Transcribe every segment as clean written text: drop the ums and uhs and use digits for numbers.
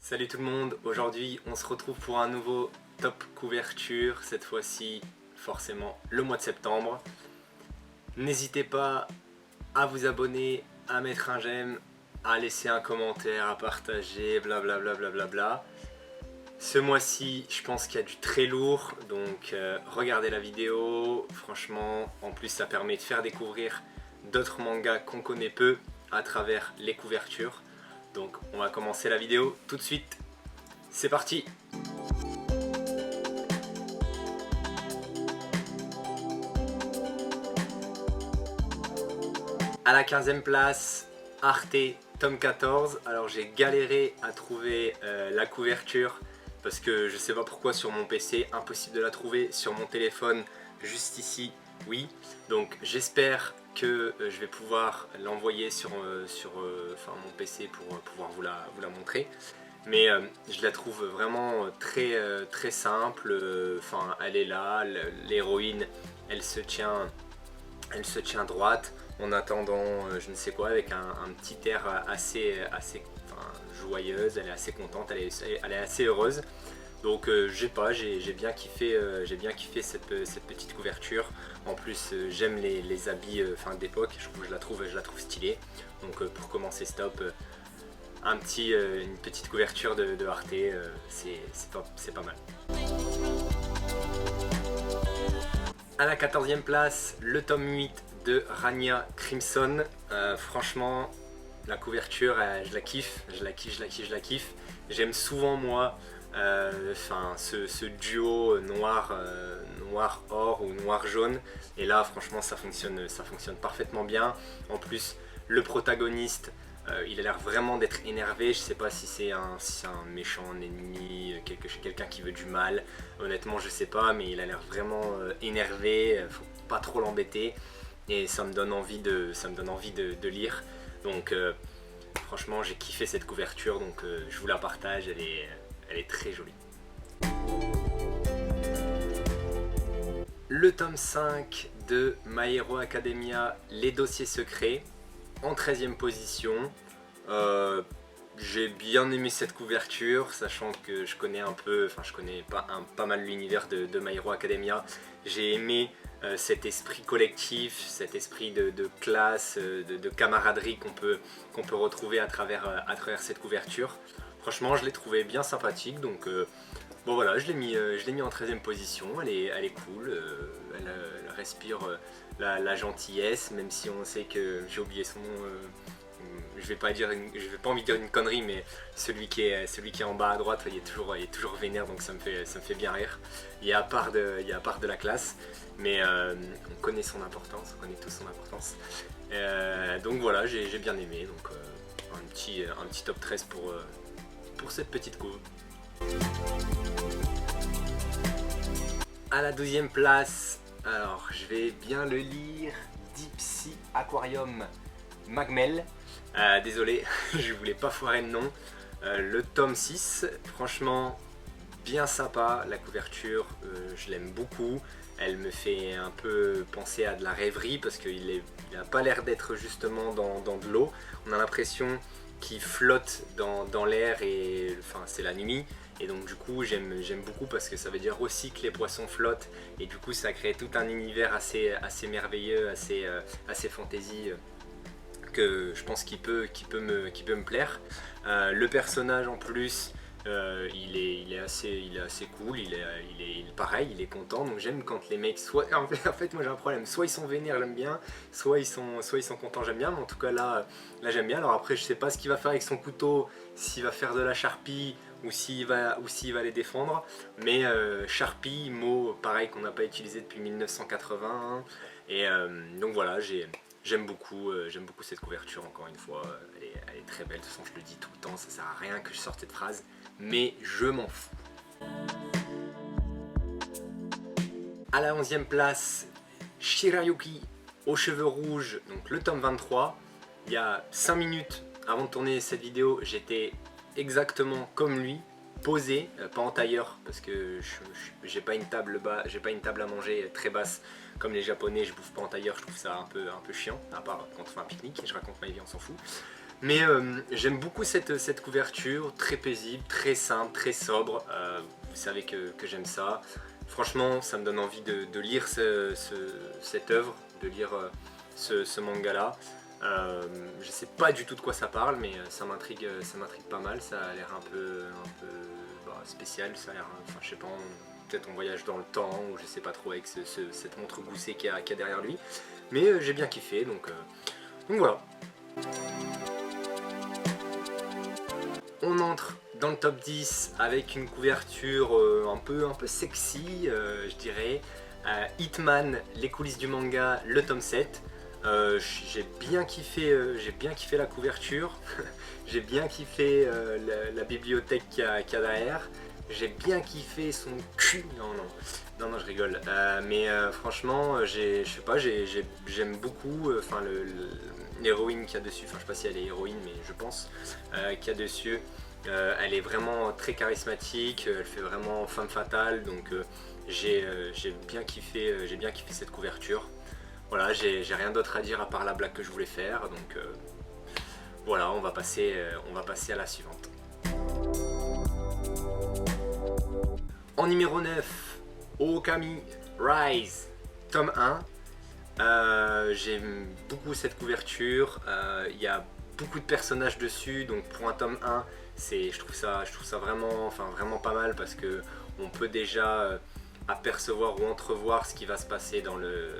Salut tout le monde, aujourd'hui on se retrouve pour un nouveau top couverture, cette fois-ci forcément le mois de septembre. N'hésitez pas à vous abonner, à mettre un j'aime, à laisser un commentaire, à partager, blablabla. Ce mois-ci je pense qu'il y a du très lourd, donc regardez la vidéo, franchement en plus ça permet de faire découvrir d'autres mangas qu'on connaît peu à travers les couvertures. Donc on va commencer la vidéo tout de suite, c'est parti. À la 15e place, Arte, tome 14. Alors j'ai galéré à trouver la couverture parce que je sais pas pourquoi sur mon PC, impossible de la trouver, sur mon téléphone, juste ici, oui. Donc j'espère que je vais pouvoir l'envoyer sur mon PC pour pouvoir vous la montrer. Mais je la trouve vraiment très simple, elle est là, l'héroïne elle se tient droite en attendant je ne sais quoi avec un petit air assez joyeuse, elle est assez contente, elle est assez heureuse. Donc j'ai bien kiffé cette petite couverture. En plus j'aime les habits d'époque, je la trouve stylée. Donc pour commencer stop, une petite couverture de Arte, c'est pas mal. À la 14e place, le tome 8 de Rania Crimson. Franchement, la couverture, je la kiffe. J'aime souvent moi ce duo noir-or ou noir-jaune. Et là, franchement, ça fonctionne parfaitement bien. En plus, le protagoniste, il a l'air vraiment d'être énervé. Je sais pas si c'est un méchant, un ennemi, quelqu'un qui veut du mal. Honnêtement je sais pas, mais il a l'air vraiment énervé, faut pas trop l'embêter. Et ça me donne envie de lire. Donc franchement j'ai kiffé cette couverture, donc je vous la partage, elle est très jolie. Le tome 5 de My Hero Academia, les dossiers secrets, en 13e position. J'ai bien aimé cette couverture, sachant que je connais pas mal l'univers de My Hero Academia. J'ai aimé cet esprit collectif, cet esprit de classe, de camaraderie qu'on peut retrouver à travers cette couverture. Franchement je l'ai trouvé bien sympathique, donc bon voilà, je l'ai mis en 13e position. Elle est cool, elle respire la gentillesse, même si on sait que j'ai oublié son nom. Je vais pas envie de dire une connerie, mais celui qui est en bas à droite, il est toujours vénère, donc ça me fait bien rire. Il y a à part de la classe, mais on connaît son importance, on connaît tous son importance. Donc voilà, j'ai bien aimé, donc un petit top 13 pour cette petite couve. À la 12e place, alors je vais bien le lire, Deep Sea Aquarium Magmel. Désolé, je voulais pas foirer le nom. Le tome 6, franchement bien sympa, la couverture je l'aime beaucoup. Elle me fait un peu penser à de la rêverie parce qu'il n'a pas l'air d'être justement dans de l'eau. On a l'impression qu'il flotte dans l'air et c'est la nuit. Et donc du coup j'aime beaucoup parce que ça veut dire aussi que les poissons flottent. Et du coup ça crée tout un univers assez merveilleux, assez fantasy, que je pense qu'il peut me plaire. Le personnage en plus, il est assez cool, il est pareil, il est content, donc j'aime quand les mecs en fait moi j'ai un problème, soit ils sont vénères, j'aime bien, soit ils sont contents, j'aime bien, mais en tout cas là j'aime bien. Alors après je sais pas ce qu'il va faire avec son couteau, s'il va faire de la charpie ou s'il va les défendre, mais charpie, mot pareil qu'on n'a pas utilisé depuis 1980, et donc voilà, j'aime beaucoup cette couverture, encore une fois, elle est très belle. De toute façon je le dis tout le temps, ça sert à rien que je sorte cette phrase, mais je m'en fous. À la 11e place, Shirayuki aux cheveux rouges, donc le tome 23. Il y a 5 minutes avant de tourner cette vidéo, j'étais exactement comme lui, posé, pas en tailleur parce que j'ai pas une table à manger très basse comme les japonais, je bouffe pas en tailleur, je trouve ça un peu chiant, à part quand on fait un pique-nique, je raconte ma vie, on s'en fout. Mais j'aime beaucoup cette couverture, très paisible, très simple, très sobre. Vous savez que j'aime ça. Franchement, ça me donne envie de lire cette œuvre, de lire ce manga-là. Je sais pas du tout de quoi ça parle, mais ça m'intrigue pas mal. Ça a l'air un peu spécial. Ça a l'air, enfin, je sais pas, peut-être on voyage dans le temps, ou je sais pas trop avec cette montre goussée qu'il y a derrière lui. Mais j'ai bien kiffé, donc voilà. On entre dans le top 10 avec une couverture un peu sexy, je dirais. Hitman, les coulisses du manga, le tome 7. J'ai bien kiffé la couverture. J'ai bien kiffé la bibliothèque qu'il y a derrière. J'ai bien kiffé son cul. Non, je rigole. Franchement, je sais pas, j'aime beaucoup. Enfin, l'héroïne qu'il y a dessus. Enfin, je sais pas si elle est héroïne, mais je pense qu'il y a dessus. Elle est vraiment très charismatique. Elle fait vraiment femme fatale. Donc, j'ai bien kiffé cette couverture. Voilà, j'ai rien d'autre à dire à part la blague que je voulais faire. Donc, voilà, on va passer à la suivante. En numéro 9, Okami Rise, tome 1. J'aime beaucoup cette couverture. Il y a beaucoup de personnages dessus, donc pour un tome 1, je trouve ça vraiment pas mal, parce que on peut déjà apercevoir ou entrevoir ce qui va se passer dans le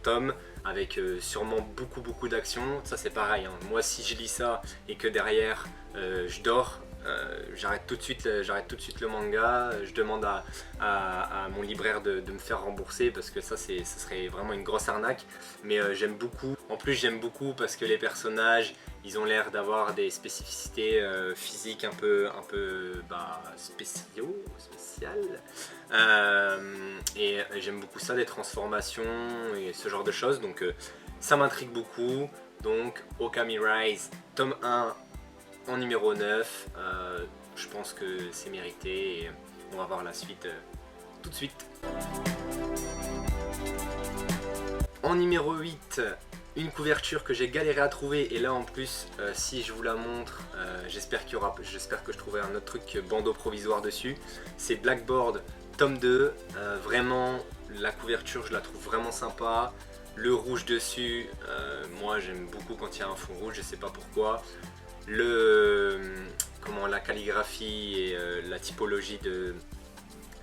tome, avec sûrement beaucoup d'action. Ça c'est pareil, hein. Moi si je lis ça et que derrière je dors, j'arrête tout de suite le manga. Je demande à mon libraire de me faire rembourser, parce que ça serait vraiment une grosse arnaque. Mais j'aime beaucoup. En plus j'aime beaucoup parce que les personnages, ils ont l'air d'avoir des spécificités physiques un peu spéciales. Et j'aime beaucoup ça, des transformations et ce genre de choses. Donc ça m'intrigue beaucoup. Donc Okami Rise, tome 1 en numéro 9. Je pense que c'est mérité, et on va voir la suite tout de suite. En numéro 8, une couverture que j'ai galéré à trouver, et là en plus si je vous la montre, j'espère que je trouverai un autre truc bandeau provisoire dessus. C'est Blackboard tome 2. Vraiment la couverture, je la trouve vraiment sympa. Le rouge dessus, moi j'aime beaucoup quand il y a un fond rouge, je sais pas pourquoi. La calligraphie et la typologie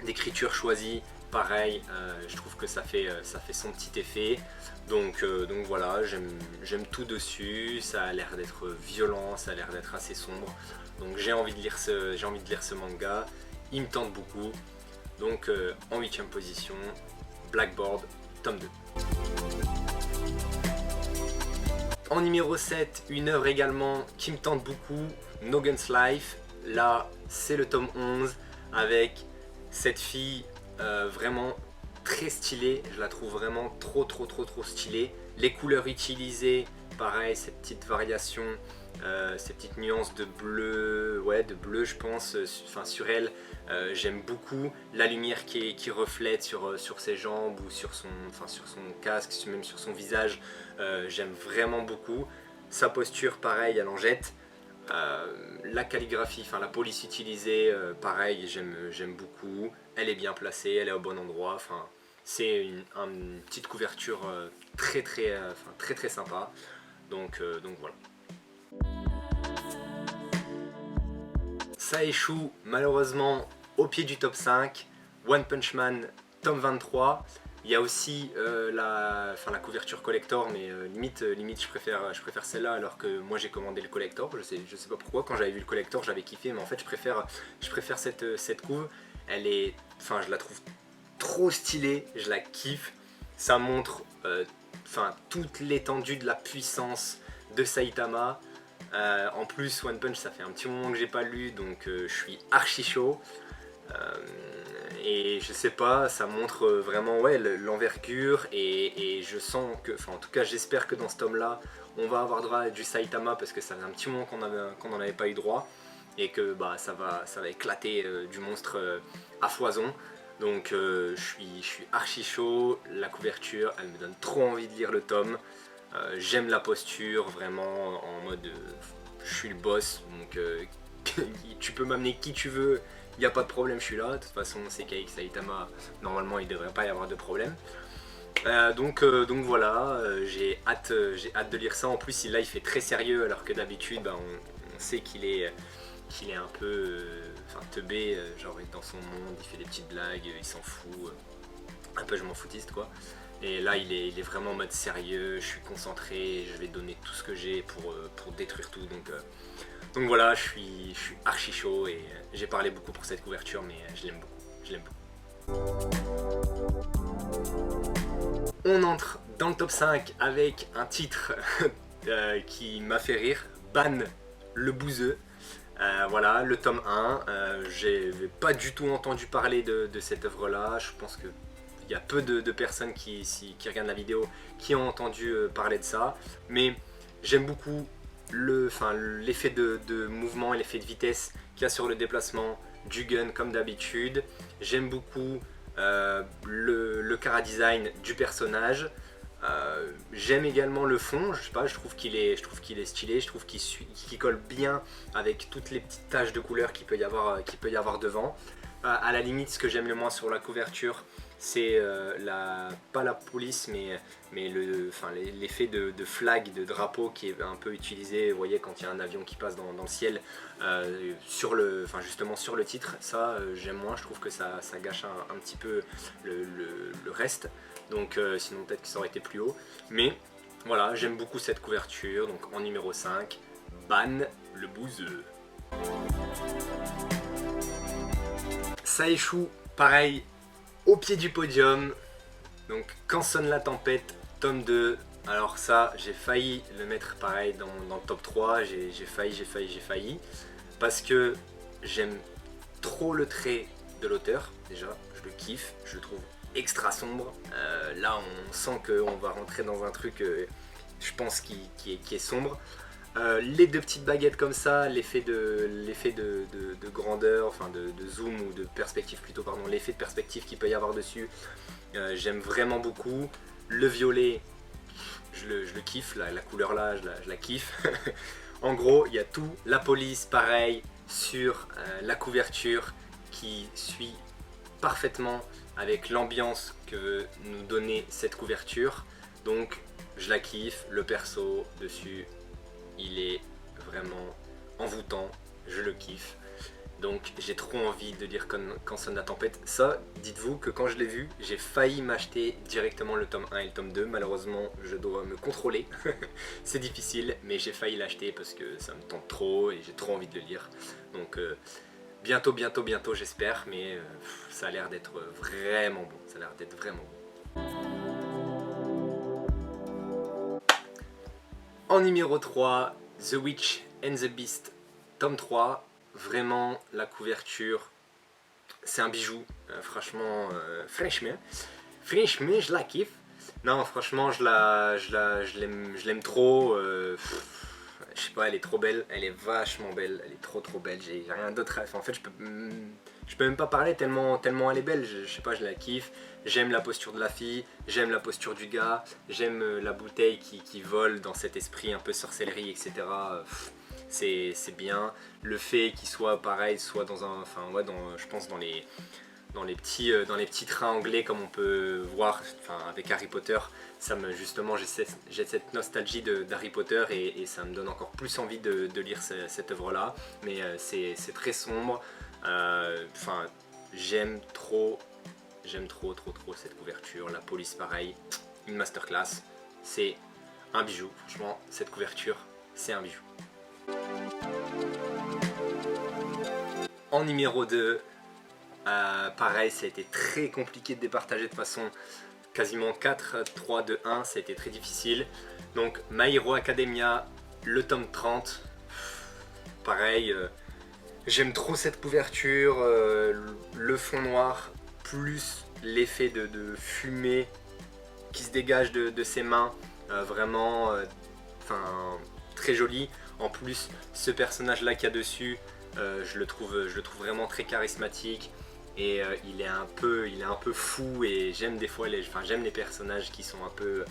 d'écriture choisie, pareil, je trouve que ça fait son petit effet. Donc voilà, j'aime tout dessus. Ça a l'air d'être violent, ça a l'air d'être assez sombre. Donc j'ai envie de lire ce manga. Il me tente beaucoup. Donc en 8ème position, Blackboard tome 2. En numéro 7, une œuvre également qui me tente beaucoup, No Guns Life. Là, c'est le tome 11 avec cette fille vraiment très stylée. Je la trouve vraiment trop stylée. Les couleurs utilisées, pareil, ces petites variations, ces petites nuances de bleu, je pense, sur elle. J'aime beaucoup la lumière qui reflète sur ses jambes, ou sur son casque, même sur son visage. J'aime vraiment beaucoup. Sa posture, pareil, elle en jette. La calligraphie, la police utilisée, pareil, j'aime beaucoup. Elle est bien placée, elle est au bon endroit. C'est une petite couverture très sympa. Donc voilà. Ça échoue malheureusement au pied du top 5. One Punch Man tome 23. Il y a aussi la couverture collector, mais limite je préfère celle-là, alors que moi j'ai commandé le collector. Je sais pas pourquoi, quand j'avais vu le collector j'avais kiffé, mais en fait je préfère cette couve. Je la trouve trop stylée, je la kiffe. Ça montre toute l'étendue de la puissance de Saitama. En plus, One Punch, ça fait un petit moment que j'ai pas lu, donc je suis archi chaud. Et je sais pas, ça montre vraiment l'envergure, et je sens que, en tout cas j'espère que dans ce tome là on va avoir droit à du Saitama, parce que ça fait un petit moment qu'on n'en avait pas eu droit, et que ça va éclater du monstre à foison. Donc je suis archi chaud. La couverture, elle me donne trop envie de lire le tome. J'aime la posture, vraiment en mode je suis le boss, donc tu peux m'amener qui tu veux, il n'y a pas de problème, je suis là. De toute façon, Sekai Saitama, normalement il ne devrait pas y avoir de problème. Donc voilà, j'ai hâte de lire ça. En plus là il fait très sérieux, alors que d'habitude on sait qu'il est un peu teubé, genre dans son monde, il fait des petites blagues, il s'en fout, un peu je m'en foutiste quoi. Et là il est vraiment en mode sérieux, je suis concentré, je vais donner tout ce que j'ai pour détruire tout. Donc voilà, je suis archi chaud et j'ai parlé beaucoup pour cette couverture, mais je l'aime beaucoup. On entre dans le top 5 avec un titre qui m'a fait rire, Ban le bouseux. Voilà, le tome 1, j'ai pas du tout entendu parler de cette œuvre là. Je pense qu'il y a peu de personnes qui regardent la vidéo qui ont entendu parler de ça, mais j'aime beaucoup l'effet de mouvement et l'effet de vitesse qu'il y a sur le déplacement du gun comme d'habitude. J'aime beaucoup le chara-design du personnage. J'aime également le fond, je sais pas, je trouve qu'il est stylé, je trouve qu'il colle bien avec toutes les petites taches de couleur qu'il peut y avoir devant. À la limite, ce que j'aime le moins sur la couverture, c'est pas la police, mais l'effet de flag, de drapeau qui est un peu utilisé, vous voyez, quand il y a un avion qui passe dans le ciel, justement sur le titre. Ça, j'aime moins, je trouve que ça gâche un petit peu le reste. Donc sinon peut-être que ça aurait été plus haut. Mais voilà, j'aime beaucoup cette couverture. Donc en numéro 5, Ban le bouseux. Saishu, pareil, au pied du podium. Donc Quand sonne la tempête, tome 2. Alors ça, j'ai failli le mettre pareil dans le top 3. J'ai failli. Parce que j'aime trop le trait de l'auteur, déjà. Je le kiffe, je le trouve extra sombre. Là on sent qu'on va rentrer dans un truc je pense qui est sombre. Les deux petites baguettes comme ça, l'effet de grandeur, enfin de zoom ou de perspective plutôt, pardon, l'effet de perspective qu'il peut y avoir dessus, j'aime vraiment beaucoup. Le violet, je le kiffe, la couleur là je la kiffe. En gros il y a tout, la police pareil sur la couverture qui suit parfaitement avec l'ambiance que veut nous donner cette couverture. Donc je la kiffe, le perso dessus il est vraiment envoûtant, je le kiffe. Donc j'ai trop envie de lire Quand sonne la tempête. Ça, dites-vous que quand je l'ai vu, j'ai failli m'acheter directement le tome 1 et le tome 2. Malheureusement, je dois me contrôler. C'est difficile, mais j'ai failli l'acheter parce que ça me tente trop et j'ai trop envie de le lire. Donc bientôt j'espère, mais ça a l'air d'être vraiment bon. Ça a l'air d'être vraiment bon. En numéro 3, The Witch and the Beast, tome 3. Vraiment, la couverture, c'est un bijou. Franchement, franchement, je la kiffe. Non, franchement, je l'aime trop. Je sais pas, elle est trop belle, elle est vachement belle, elle est trop belle. J'ai rien d'autre à... en fait, je peux même pas parler tellement elle est belle. Je sais pas, je la kiffe. J'aime la posture de la fille, j'aime la posture du gars, j'aime la bouteille qui vole dans cet esprit un peu sorcellerie, etc. C'est bien. Le fait qu'il soit pareil, soit dans un, je pense dans les petits trains anglais comme on peut voir, avec Harry Potter, justement j'ai cette nostalgie d'Harry Potter et ça me donne encore plus envie de lire cette œuvre là. Mais c'est très sombre. J'aime trop cette couverture. La police pareil, une masterclass, c'est un bijou. Franchement, cette couverture, c'est un bijou. En numéro 2, pareil, ça a été très compliqué de départager de façon quasiment 4, 3, 2, 1, ça a été très difficile. Donc My Hero Academia, le tome 30, pareil, j'aime trop cette couverture, le fond noir, plus l'effet de fumée qui se dégage de ses mains, vraiment très joli. En plus, ce personnage là qu'il y a dessus, je le trouve vraiment très charismatique. et il est un peu fou, et j'aime des fois j'aime les personnages qui sont un peu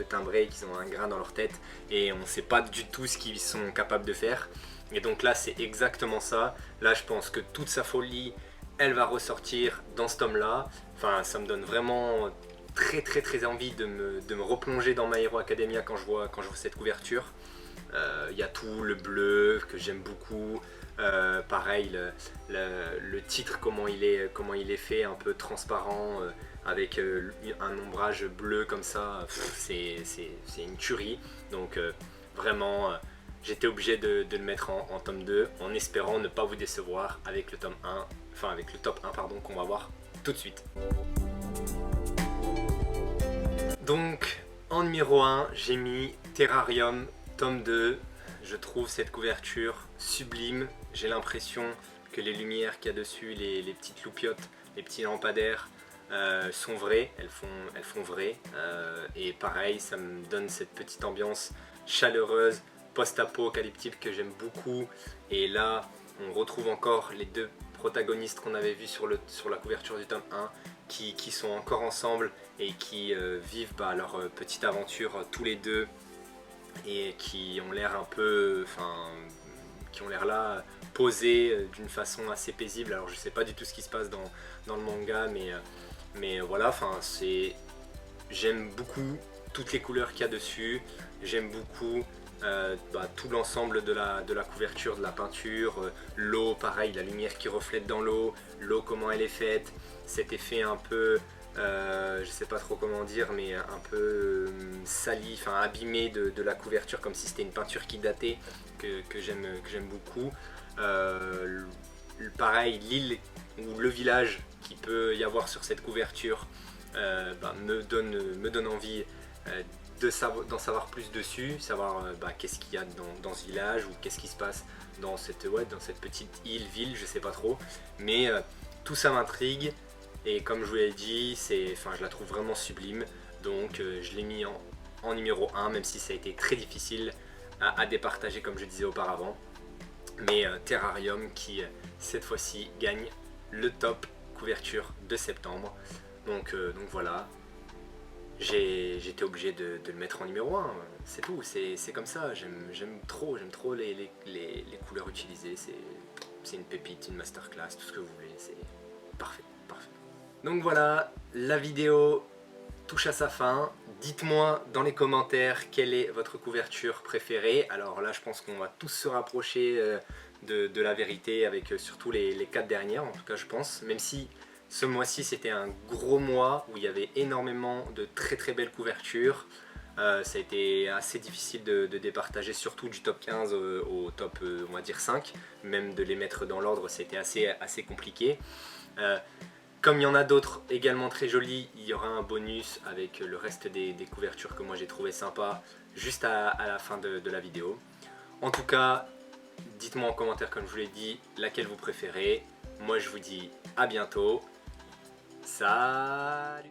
timbrés, qui ont un grain dans leur tête et on ne sait pas du tout ce qu'ils sont capables de faire. Et donc là c'est exactement ça. Là je pense que toute sa folie elle va ressortir dans ce tome là. Enfin ça me donne vraiment très envie de me replonger dans My Hero Academia quand je vois cette couverture. Il y a tout le bleu que j'aime beaucoup. Pareil le titre, comment il est fait, un peu transparent, avec un ombrage bleu comme ça, c'est une tuerie. Donc vraiment j'étais obligé de le mettre en tome 2 en espérant ne pas vous décevoir avec le tome 1, enfin avec le top 1 pardon, qu'on va voir tout de suite. Donc en numéro 1 j'ai mis Terrarium tome 2. Je trouve cette couverture sublime. J'ai l'impression que les lumières qu'il y a dessus, les petites loupiottes, les petits lampadaires sont vraies, elles font vrai. Et pareil, ça me donne cette petite ambiance chaleureuse, post-apocalyptique que j'aime beaucoup. Et là, on retrouve encore les deux protagonistes qu'on avait vus sur la couverture du tome 1 qui sont encore ensemble et qui vivent leur petite aventure tous les deux, et qui ont l'air un peu, qui ont l'air là posés d'une façon assez paisible. Alors je sais pas du tout ce qui se passe dans le manga, mais voilà, j'aime beaucoup toutes les couleurs qu'il y a dessus, j'aime beaucoup tout l'ensemble de la couverture, de la peinture, l'eau pareil, la lumière qui reflète dans l'eau comment elle est faite, cet effet un peu je sais pas trop comment dire, mais un peu sali, abîmé de la couverture, comme si c'était une peinture qui datait, que j'aime beaucoup. Pareil, l'île ou le village qui peut y avoir sur cette couverture me donne envie d'en savoir plus dessus, savoir qu'est-ce qu'il y a dans ce village, ou qu'est-ce qui se passe dans cette petite ville, je sais pas trop, mais tout ça m'intrigue. Et comme je vous l'ai dit, je la trouve vraiment sublime, donc je l'ai mis en numéro 1, même si ça a été très difficile à départager comme je disais auparavant. Mais Terrarium qui cette fois-ci gagne le top couverture de septembre. Donc voilà, j'étais obligé de le mettre en numéro 1, c'est tout, c'est comme ça, j'aime trop les couleurs utilisées, c'est une pépite, une masterclass, tout ce que vous voulez, c'est parfait. Donc voilà, la vidéo touche à sa fin. Dites-moi dans les commentaires quelle est votre couverture préférée. Alors là je pense qu'on va tous se rapprocher de la vérité, avec surtout les 4 dernières, en tout cas je pense. Même si ce mois-ci c'était un gros mois où il y avait énormément de très belles couvertures. Ça a été assez difficile de départager, surtout du top 15 au top on va dire 5. Même de les mettre dans l'ordre c'était assez compliqué. Comme il y en a d'autres également très jolies, il y aura un bonus avec le reste des couvertures que moi j'ai trouvé sympa juste à la fin de la vidéo. En tout cas, dites-moi en commentaire, comme je vous l'ai dit, laquelle vous préférez. Moi je vous dis à bientôt. Salut!